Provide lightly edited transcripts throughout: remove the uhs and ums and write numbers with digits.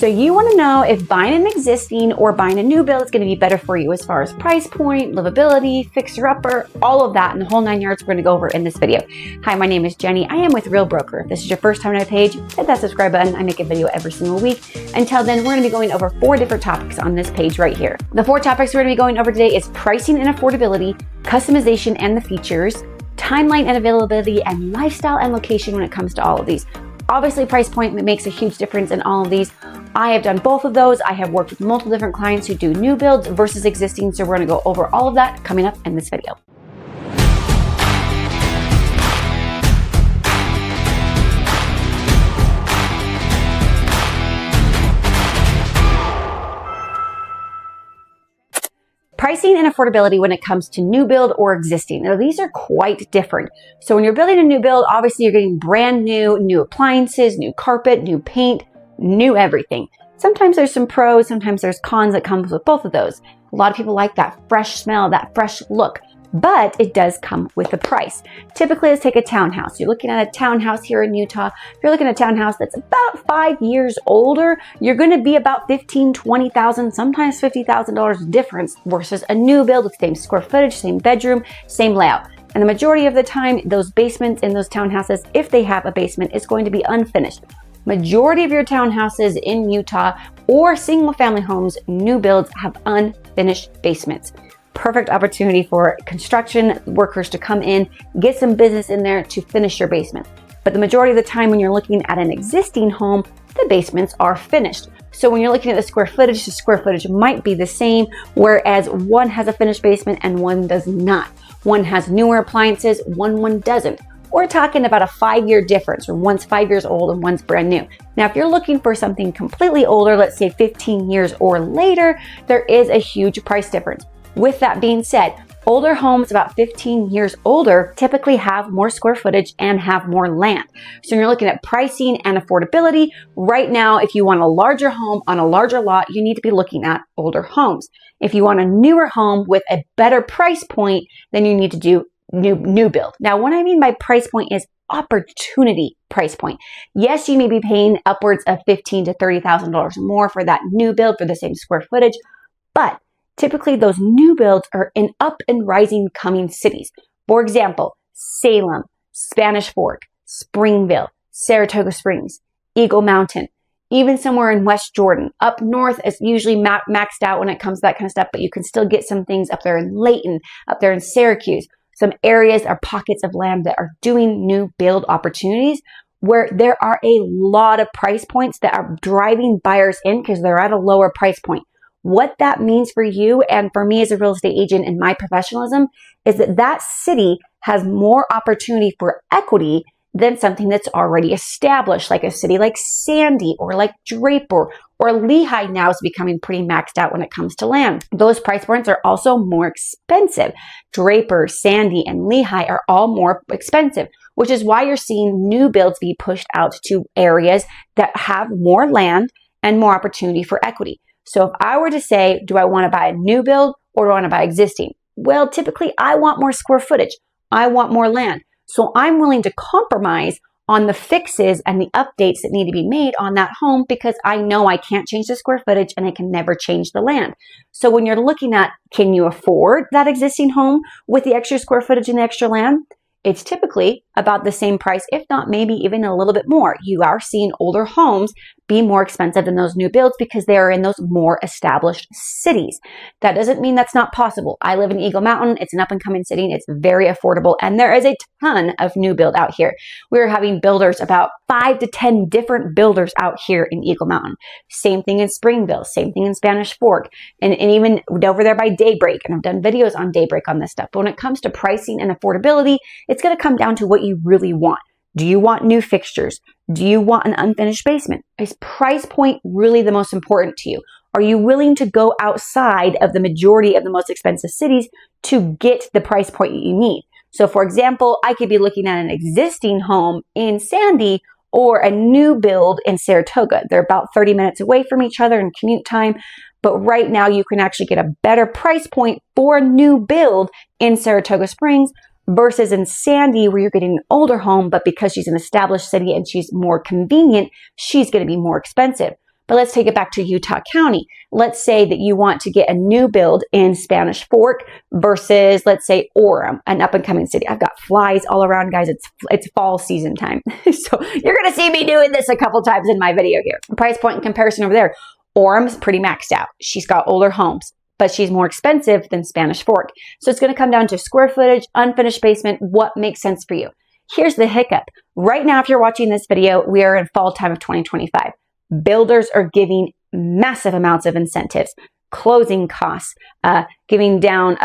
So you want to know if buying an existing or buying a new build is going to be better for you as far as price point, livability, fixer-upper, all of that, and the whole 9 yards we're going to go over in this video. Hi, my name is Jenny. I am with Real Broker. If this is your first time on my page, hit that subscribe button. I make a video every single week. Until then, we're going to be going over 4 different topics on this page right here. The 4 topics we're going to be going over today is pricing and affordability, customization and the features, timeline and availability, and lifestyle and location when it comes to all of these. Obviously, price point makes a huge difference in all of these. I have done both of those. I have worked with multiple different clients who do new builds versus existing, so we're going to go over all of that coming up in this video. Pricing and affordability when it comes to new build or existing. Now, these are quite different. So when you're building a new build, obviously you're getting brand new appliances, new carpet, new paint, new everything. Sometimes there's some pros, sometimes there's cons that comes with both of those. A lot of people like that fresh smell, that fresh look, but it does come with a price. Typically, let's take a townhouse. You're looking at a townhouse here in Utah. If you're looking at a townhouse that's about 5 years older, you're going to be about $15,000, $20,000, sometimes $50,000 difference versus a new build with the same square footage, same bedroom, same layout. And the majority of the time, those basements in those townhouses, if they have a basement, is going to be unfinished. Majority of your townhouses in Utah or single family homes, new builds have unfinished basements. Perfect opportunity for construction workers to come in, get some business in there to finish your basement. But the majority of the time when you're looking at an existing home, the basements are finished. So when you're looking at the square footage might be the same, whereas one has a finished basement and one does not. One has newer appliances, one doesn't. We're talking about a 5-year difference, or one's 5 years old and one's brand new. Now, if you're looking for something completely older, let's say 15 years or later, there is a huge price difference. With that being said, older homes about 15 years older typically have more square footage and have more land. So when you're looking at pricing and affordability, right now, if you want a larger home on a larger lot, you need to be looking at older homes. If you want a newer home with a better price point, then you need to do new build. Now, what I mean by price point is opportunity price point. Yes, you may be paying upwards of $15,000 to $30,000 more for that new build for the same square footage, but typically those new builds are in up and rising coming cities. For example, Salem, Spanish Fork, Springville, Saratoga Springs, Eagle Mountain, even somewhere in West Jordan. Up north is usually maxed out when it comes to that kind of stuff, but you can still get some things up there in Layton, up there in Syracuse. Some areas or pockets of land that are doing new build opportunities where there are a lot of price points that are driving buyers in because they're at a lower price point. What that means for you and for me as a real estate agent in my professionalism is that that city has more opportunity for equity than something that's already established, like a city like Sandy or like Draper or Lehi now is becoming pretty maxed out when it comes to land. Those price points are also more expensive. Draper, Sandy, and Lehi are all more expensive, which is why you're seeing new builds be pushed out to areas that have more land and more opportunity for equity. So if I were to say, do I want to buy a new build or do I want to buy existing? Well, typically I want more square footage. I want more land. So I'm willing to compromise on the fixes and the updates that need to be made on that home because I know I can't change the square footage and I can never change the land. So when you're looking at, can you afford that existing home with the extra square footage and the extra land? It's typically about the same price, if not maybe even a little bit more. You are seeing older homes be more expensive than those new builds because they are in those more established cities. That doesn't mean that's not possible. I live in Eagle Mountain. It's an up and coming city. It's very affordable. And there is a ton of new build out here. We're having builders, about 5 to 10 different builders out here in Eagle Mountain. Same thing in Springville, same thing in Spanish Fork, and even over there by Daybreak. And I've done videos on Daybreak on this stuff. But when it comes to pricing and affordability, it's going to come down to what you really want. Do you want new fixtures? Do you want an unfinished basement? Is price point really the most important to you? Are you willing to go outside of the majority of the most expensive cities to get the price point you need? So for example, I could be looking at an existing home in Sandy or a new build in Saratoga. They're about 30 minutes away from each other in commute time. But right now you can actually get a better price point for a new build in Saratoga Springs versus in Sandy where you're getting an older home, but because she's an established city and she's more convenient, she's going to be more expensive. But let's take it back to Utah County. Let's say that you want to get a new build in Spanish Fork versus, let's say, Orem, an up-and-coming city. I've got flies all around, guys. It's fall season time. So you're going to see me doing this a couple times in my video here. Price point in comparison over there. Orem's pretty maxed out. She's got older homes, but she's more expensive than Spanish Fork. So it's going to come down to square footage, unfinished basement, what makes sense for you. Here's the hiccup. Right now, if you're watching this video, we are in fall time of 2025. Builders are giving massive amounts of incentives, closing costs, giving down,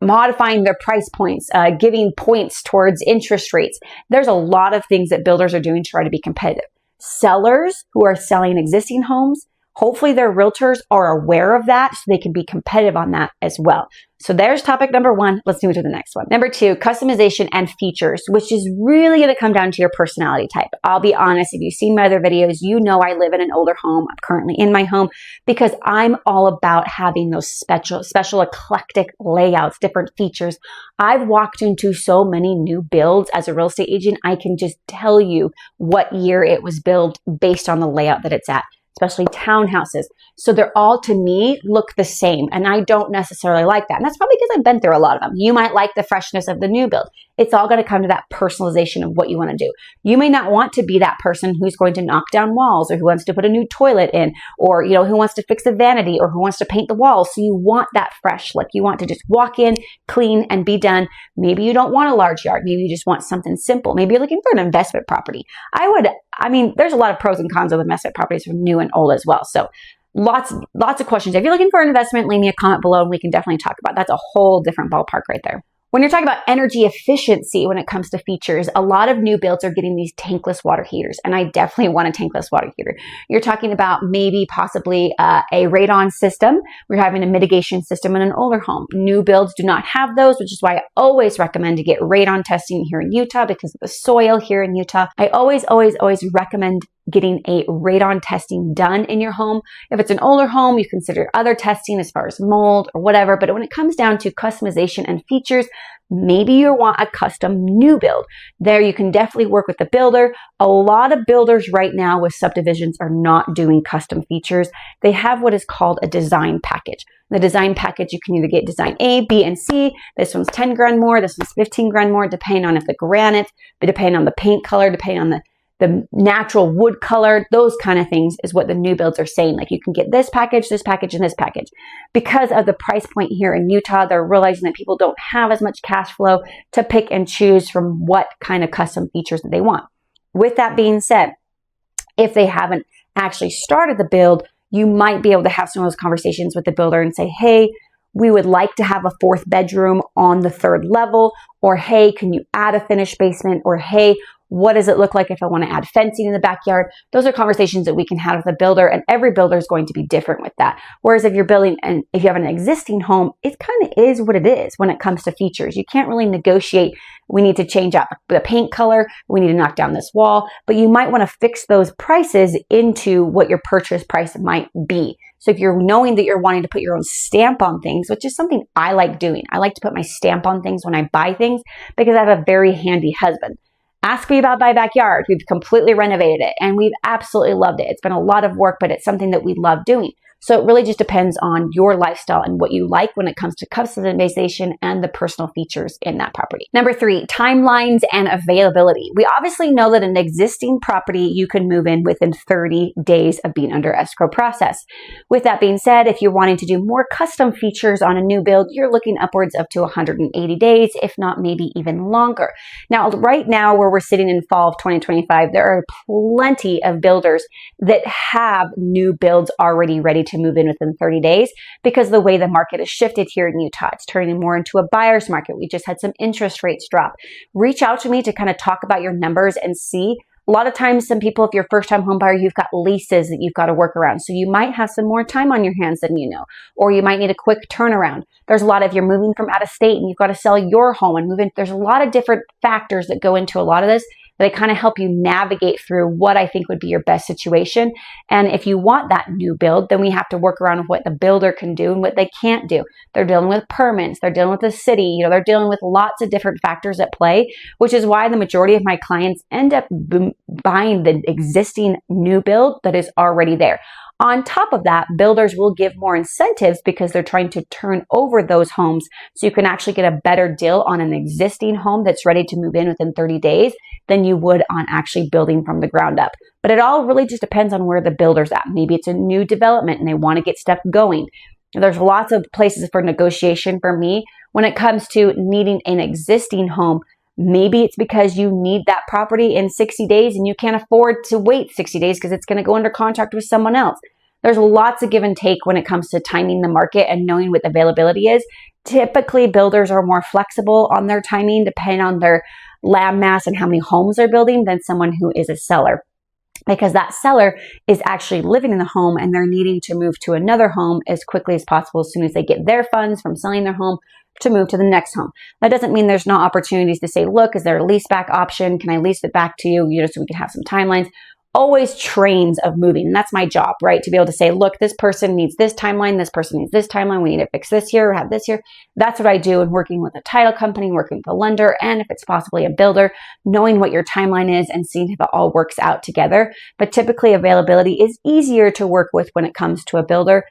modifying their price points, giving points towards interest rates. There's a lot of things that builders are doing to try to be competitive. Sellers who are selling existing homes, hopefully their realtors are aware of that so they can be competitive on that as well. So there's topic number one. Let's move to the next one. Number two, customization and features, which is really going to come down to your personality type. I'll be honest, if you've seen my other videos, you know I live in an older home. I'm currently in my home because I'm all about having those special eclectic layouts, different features. I've walked into so many new builds as a real estate agent. I can just tell you what year it was built based on the layout that it's at, especially townhouses. So they're all, to me, look the same. And I don't necessarily like that. And that's probably because I've been through a lot of them. You might like the freshness of the new build. It's all going to come to that personalization of what you want to do. You may not want to be that person who's going to knock down walls, or who wants to put a new toilet in, or, who wants to fix a vanity, or who wants to paint the walls. So you want that fresh look. You want to just walk in, clean, and be done. Maybe you don't want a large yard. Maybe you just want something simple. Maybe you're looking for an investment property. There's a lot of pros and cons of investment properties from new and old as well. So lots of questions. If you're looking for an investment, leave me a comment below and we can definitely talk about it. That's a whole different ballpark right there. When you're talking about energy efficiency when it comes to features, a lot of new builds are getting these tankless water heaters, and I definitely want a tankless water heater. You're talking about maybe possibly a radon system. We're having a mitigation system in an older home. New builds do not have those, which is why I always recommend to get radon testing here in Utah because of the soil here in Utah. I always recommend getting a radon testing done in your home. If it's an older home, you consider other testing as far as mold or whatever. But when it comes down to customization and features, maybe you want a custom new build. There you can definitely work with the builder. A lot of builders right now with subdivisions are not doing custom features. They have what is called a design package. The design package, you can either get design A, B, and C. This one's 10 grand more. This one's 15 grand more, depending on if the granite, depending on the paint color, depending on the natural wood color, those kind of things is what the new builds are saying. Like you can get this package, and this package. Because of the price point here in Utah, they're realizing that people don't have as much cash flow to pick and choose from what kind of custom features that they want. With that being said, if they haven't actually started the build, you might be able to have some of those conversations with the builder and say, hey, we would like to have a 4th bedroom on the 3rd level, or hey, can you add a finished basement, or hey, what does it look like if I want to add fencing in the backyard? Those are conversations that we can have with a builder, and every builder is going to be different with that. Whereas if you're building and if you have an existing home, it kind of is what it is when it comes to features. You can't really negotiate. We need to change out the paint color. We need to knock down this wall, but you might want to fix those prices into what your purchase price might be. So if you're knowing that you're wanting to put your own stamp on things, which is something I like doing. I like to put my stamp on things when I buy things because I have a very handy husband. Ask me about my backyard. We've completely renovated it and we've absolutely loved it. It's been a lot of work, but it's something that we love doing. So it really just depends on your lifestyle and what you like when it comes to customization and the personal features in that property. Number 3, timelines and availability. We obviously know that an existing property you can move in within 30 days of being under escrow process. With that being said, if you're wanting to do more custom features on a new build, you're looking upwards up to 180 days, if not maybe even longer. Now, right now where we're sitting in fall of 2025, there are plenty of builders that have new builds already ready to move in within 30 days because the way the market has shifted here in Utah, it's turning more into a buyer's market. We just had some interest rates drop. Reach out to me to kind of talk about your numbers and see. A lot of times, some people, if you're a first-time home buyer, you've got leases that you've got to work around. So you might have some more time on your hands than you know, or you might need a quick turnaround. There's a lot of, you're moving from out of state and you've got to sell your home and move in. There's a lot of different factors that go into a lot of this. They kind of help you navigate through what I think would be your best situation. And if you want that new build, then we have to work around with what the builder can do and what they can't do. They're dealing with permits, they're dealing with the city, they're dealing with lots of different factors at play, which is why the majority of my clients end up buying the existing new build that is already there. On top of that, builders will give more incentives because they're trying to turn over those homes so you can actually get a better deal on an existing home that's ready to move in within 30 days than you would on actually building from the ground up. But it all really just depends on where the builder's at. Maybe it's a new development and they want to get stuff going. There's lots of places for negotiation for me when it comes to needing an existing home. Maybe it's because you need that property in 60 days and you can't afford to wait 60 days because it's going to go under contract with someone else. There's lots of give and take when it comes to timing the market and knowing what availability is. Typically, builders are more flexible on their timing depending on their land mass and how many homes they're building than someone who is a seller, because that seller is actually living in the home and they're needing to move to another home as quickly as possible as soon as they get their funds from selling their home to move to the next home. That doesn't mean there's no opportunities to say, look, is there a lease back option? Can I lease it back to you? So we can have some timelines. Always trains of moving. And that's my job, right? To be able to say, look, this person needs this timeline. This person needs this timeline. We need to fix this here or have this here. That's what I do in working with a title company, working with a lender, and if it's possibly a builder, knowing what your timeline is and seeing if it all works out together. But typically availability is easier to work with when it comes to a builder,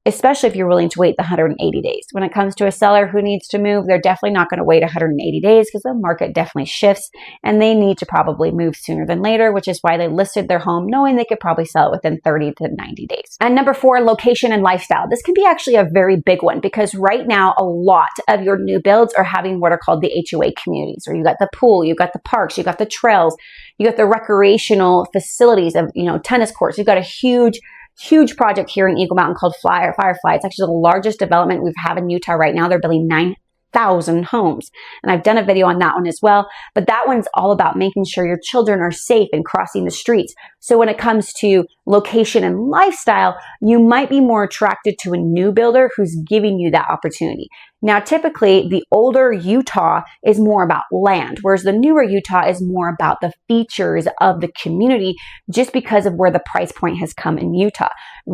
especially if you're willing to wait the 180 days. When it comes to a seller who needs to move, they're definitely not going to wait 180 days because the market definitely shifts and they need to probably move sooner than later, which is why they listed their home knowing they could probably sell it within 30 to 90 days. And number 4, location and lifestyle. This can be actually a very big one because right now a lot of your new builds are having what are called the HOA communities, where you got the pool, you got the parks, you got the trails, you got the recreational facilities of, tennis courts. You've got a huge project here in Eagle Mountain called Firefly. It's actually the largest development we have in Utah right now. They're building 9,000 homes. And I've done a video on that one as well. But that one's all about making sure your children are safe and crossing the streets. So when it comes to location and lifestyle, you might be more attracted to a new builder who's giving you that opportunity. Now, typically, the older Utah is more about land, whereas the newer Utah is more about the features of the community just because of where the price point has come in Utah.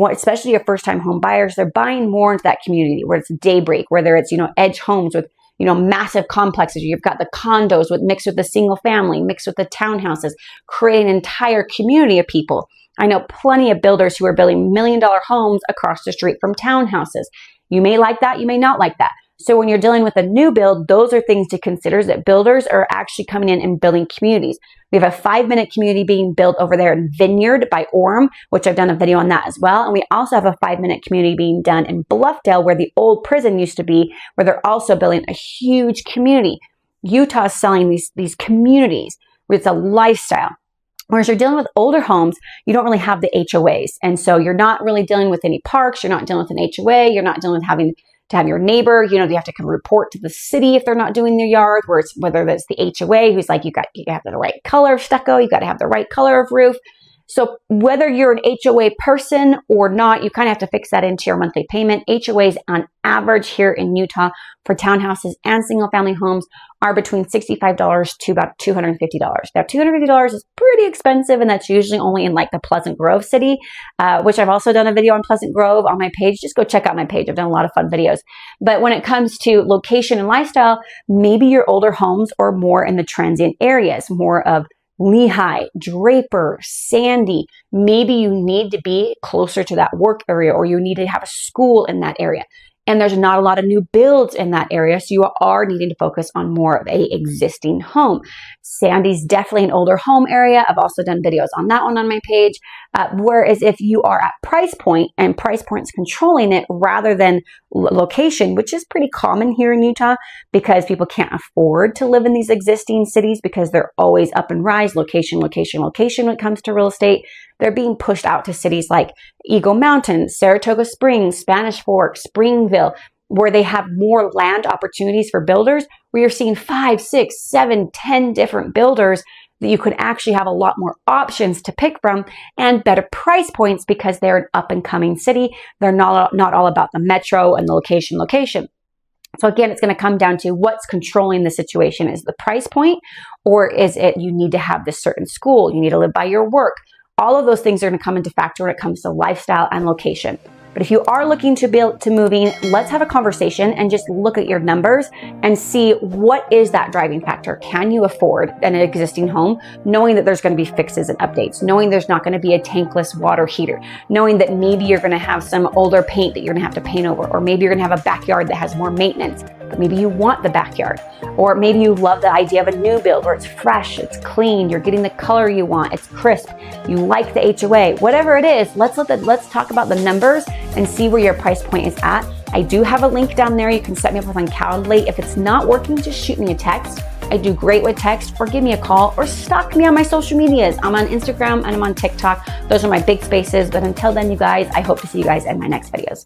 Especially your first-time home buyers, they're buying more into that community where it's daybreak, whether it's, edge homes with, massive complexes. You've got the condos mixed with the single family, mixed with the townhouses, creating an entire community of people. I know plenty of builders who are building $1 million homes across the street from townhouses. You may like that, you may not like that. So when you're dealing with a new build, those are things to consider, that builders are actually coming in and building communities. We have a 5-minute community being built over there in Vineyard by Orem, which I've done a video on that as well. And we also have a 5-minute community being done in Bluffdale where the old prison used to be, where they're also building a huge community. Utah is selling these communities where it's a lifestyle. Whereas you're dealing with older homes, you don't really have the HOAs. And so you're not really dealing with any parks. You're not dealing with an HOA. You're not dealing with having to have your neighbor, you have to come report to the city if they're not doing their yard, whether that's the HOA who's like, you have the right color of stucco, you got to have the right color of roof. So whether you're an HOA person or not, you kind of have to fix that into your monthly payment. HOAs on average here in Utah for townhouses and single family homes are between $65 to about $250. Now, $250 is pretty expensive, and that's usually only in like the Pleasant Grove city, which I've also done a video on Pleasant Grove on my page. Just go check out my page. I've done a lot of fun videos. But when it comes to location and lifestyle, maybe your older homes are more in the transient areas, more of Lehi, Draper, Sandy. Maybe you need to be closer to that work area, or you need to have a school in that area. And there's not a lot of new builds in that area, so you are needing to focus on more of a existing home. Sandy's definitely an older home area. I've also done videos on that one on my page. Whereas if you are at price point and price point's controlling it rather than location, which is pretty common here in Utah because people can't afford to live in these existing cities because they're always up and rise, location when it comes to real estate. They're being pushed out to cities like Eagle Mountain, Saratoga Springs, Spanish Fork, Springville, where they have more land opportunities for builders, where you're seeing 5, 6, 7, 10 different builders that you could actually have a lot more options to pick from and better price points because they're an up and coming city. They're not all about the metro and the location. So again, it's going to come down to what's controlling the situation. Is the price point, or is it you need to have this certain school, you need to live by your work? All of those things are going to come into factor when it comes to lifestyle and location. But if you are looking to move in, let's have a conversation and just look at your numbers and see what is that driving factor. Can you afford an existing home, knowing that there's going to be fixes and updates, knowing there's not going to be a tankless water heater, knowing that maybe you're going to have some older paint that you're going to have to paint over, or maybe you're going to have a backyard that has more maintenance, but maybe you want the backyard, or maybe you love the idea of a new build where it's fresh, it's clean, you're getting the color you want, it's crisp, you like the HOA, whatever it is. Let's talk about the numbers and see where your price point is at. I do have a link down there. You can set me up with on Calendly. If it's not working, just shoot me a text. I do great with text, or give me a call, or stalk me on my social medias. I'm on Instagram and I'm on TikTok. Those are my big spaces. But until then, you guys, I hope to see you guys in my next videos.